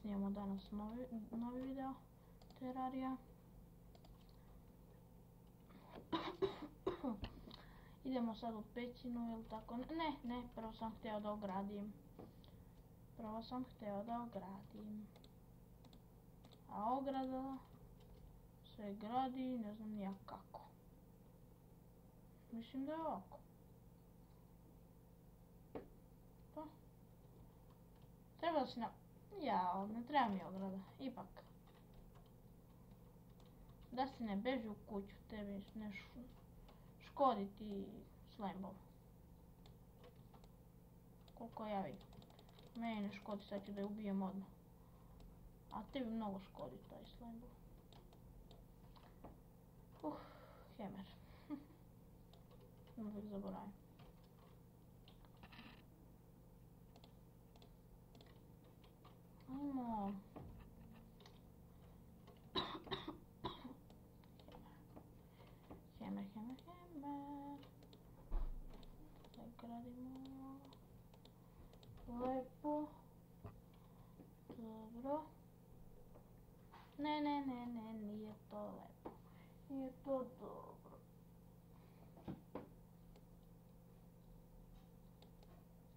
snijemo danas novi video Terarija. Idemo sad u pećinu ili tako, ne, prvo sam htio da ogradim. A ograda se gradi, ne znam nijak kako. Mislim da je ovako. To. Treba si ne treba mi ograda, ipak. Da si ne beži u kuću, tebi ne škodi ti slime-ball. Koliko ja vidim. Meni ne škodi, sad ću da je ubijem odmah. A tebi mnogo škodi taj slime-ball. Hammer. Uvijek zaboravim. Ajmo. Hammer. Zagradimo. Lepo. Dobro. Ne, nije to lepo. Nije to dobro.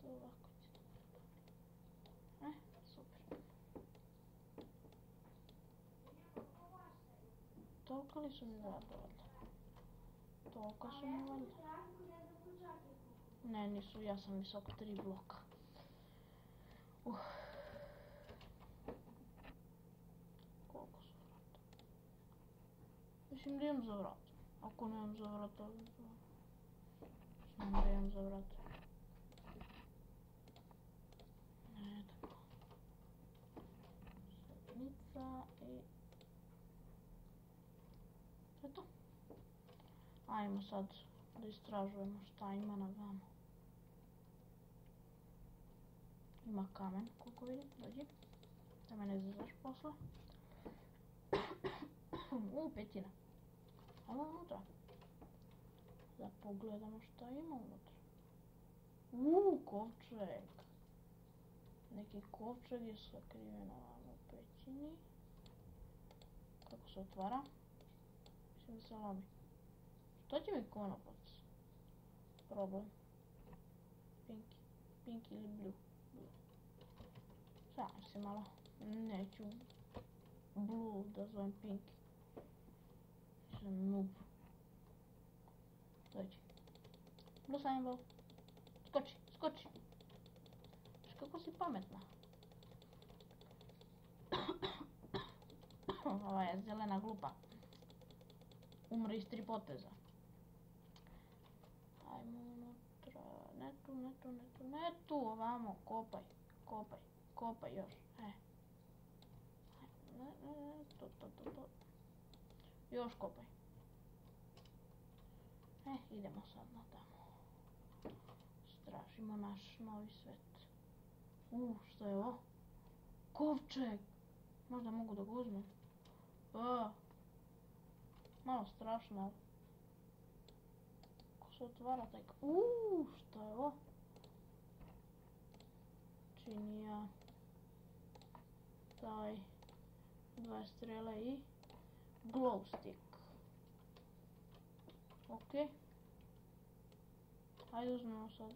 To ovako će dobro. Super. Toliko li su mi zadovoljni? Toliko su mi valjda. Ne, nisu, ja sam visok 3 bloka. Koliko su vrata? Mislim da imam za vrata. Ako nemam za vrata, znam da imam za vrata. Tako. Sedmica i... to je to. Ajmo sad da istražujemo šta ima na vama. Ima kamen, koliko vidim, dođi. Da me ne zazaš posle. Petina. Ajmo unutra. Da pogledamo šta ima unutra. Kovčeg. Neki kovčeg je sakriven ovamo u pećini. Kako se otvara? Mislim da se lomi. Što će mi konopac? Problem. Pink ili blue? Šalim se malo. Neću blue da zovem pink. Sam noob. Dođi. Blue slime ball. Skoči. Kako si pametna. Ova je zelena glupa. Umri iz 3 poteza. Ajmo unutra. Ne tu, ovamo, kopaj još. To. Još kopaj. Idemo sad na tamo. Stražimo naš novi svet. Što je ovo? Kovčeg! Možda mogu da ga uzmem. Malo strašno. Ko se otvara taj... što je ovo? Činija. Taj... 2 strele i... glow stick. Ok. Hajde uzmemo sad...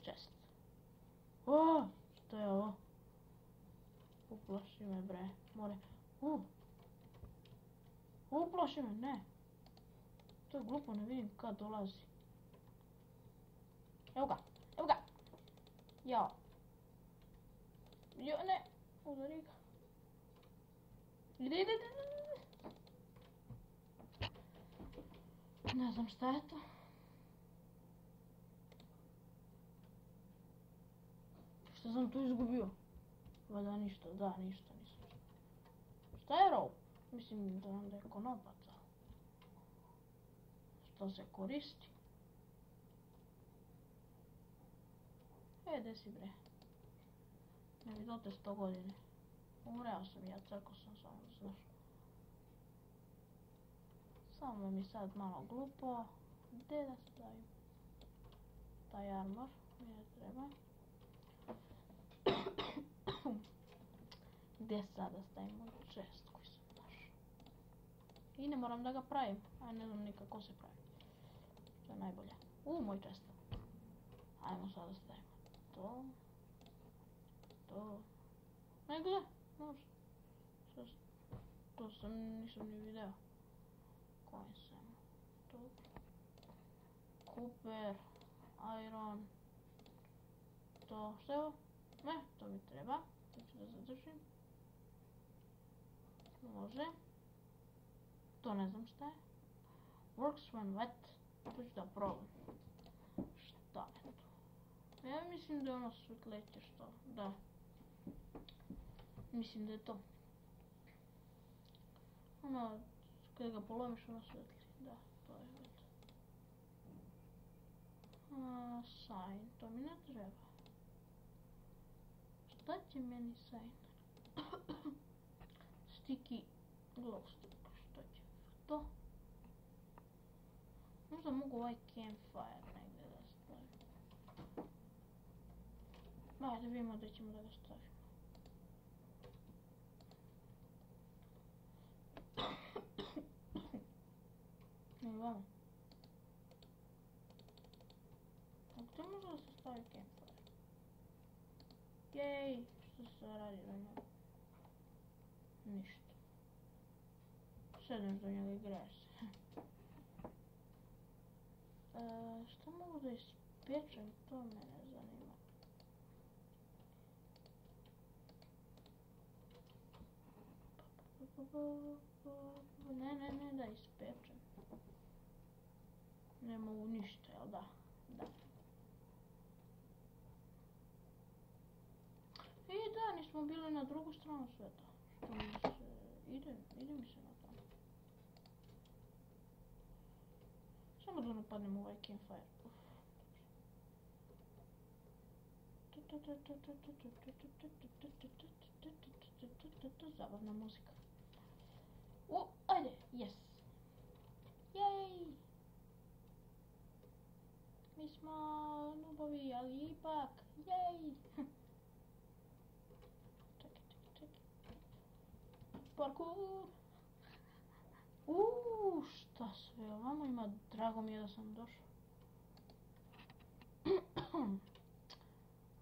chest. Što je ovo? Uplaši me bre. More. Uplaši me, ne. To je glupo, ne vidim kad dolazi. Evo ga. Jao. Ne. Udari ga. Ide. Ne znam šta je to. Šta sam tu izgubio? Valjda ništa, da, ništa nisam. Šta je rope? Mislim da nam da je konopac. Što se koristi? Gdje si bre? Ne bi dote 100 godine. Umreo sam ja, crko sam samo, znaš. Samo mi sad malo glupo. Gdje da stavim? Taj armor mi ne treba. Gdje sada stavimo chest koji sam našao? I ne moram da ga pravim, a ne znam ni kako se pravi. To je najbolje. Moj chest. Ajmo sada stavimo to. To. Ne gle, može. To sam nisam ni video. Koji sam? To. Cooper. Iron. To. Što je ovo? Ne, to mi treba. To ću da zadržim. Može. To ne znam šta je. Works when wet. To ću da probam. Šta je to? Ja mislim da je ono svetleće što. Da. Mislim da je to. Ono, kada ga polomiš ono svetli. Da, to je wet. Sign, to mi ne treba. Šta će meni sign? Sticky glow stick, šta će to? Možda mogu ovaj campfire negdje da stavim. Ajde vidimo da ćemo da ga stavimo. Ne vamo. A gdje može da se stavi campfire? Jej, što se radi do njega? Ništa. Sedneš do njega i greš se. Šta mogu da ispečem? To mene zanima. Ne da ispečem. Ne mogu ništa, jel da? Da. Da, nismo bili na drugu stranu sveta. Što mi se... Ide mi se na tamo. Samo da napadnem ovaj campfire. Zabavna muzika. Ajde, yes. Jej! Mi smo nubovi, ali ipak, jej! Čekaj. Parkour! Šta sve ovamo ima, drago mi je da sam došao.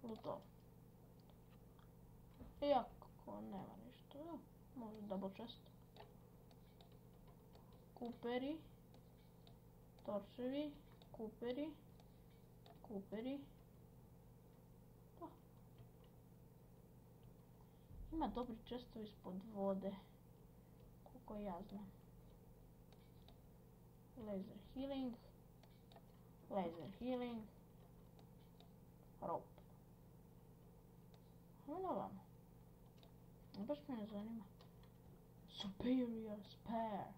Luto. Iako nema ništa, može double chest. Cooperi. Torčevi. Cooperi. To. Ima dobri chestovi ispod vode. Koliko ja znam. Laser healing. Rope. Ono vamo. Baš me ne zanima. Superior spare.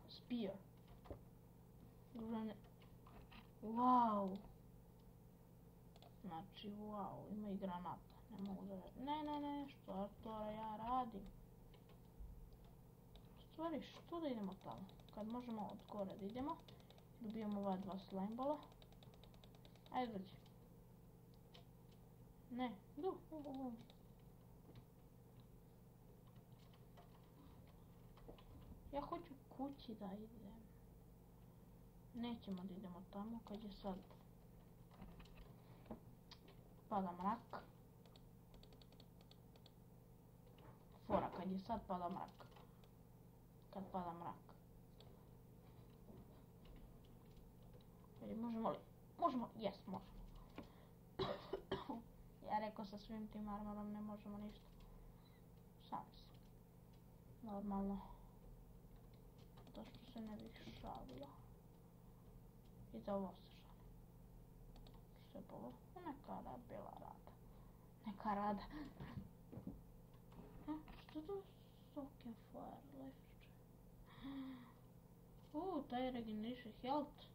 Spear. Wow. Znači, wow, ima i granata. Ne mogu da... Ne, što to ja radim? U stvari, što da idemo tamo? Kad možemo od gore da idemo. Dobijemo ova dva slime bola. Ajde dođi. Ne, Ja hoću kući da idem. Nećemo da idemo tamo kad je sad pada mrak. Fora, kad je sad pada mrak. Kad pada mrak. Možemo li? Možemo, jes, možemo. Ja rekao sa svim tim armorom ne možemo ništa. Sam se. Normalno. To što se ne bih šalila. I za ovo se šalim. Što je bilo? Neka bila rada. Neka rada. Što je to? Soaking fire, life. Taj regeneriše health.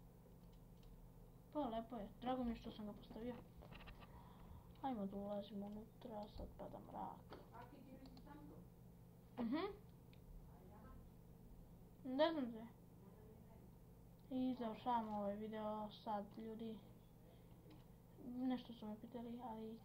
Pa lepo je. Drago mi je što sam ga postavio. Ajmo da ulazimo unutra, sad pada mrak. Ne znam se. I završavamo ovaj video sad, ljudi. Nešto su me pitali, ali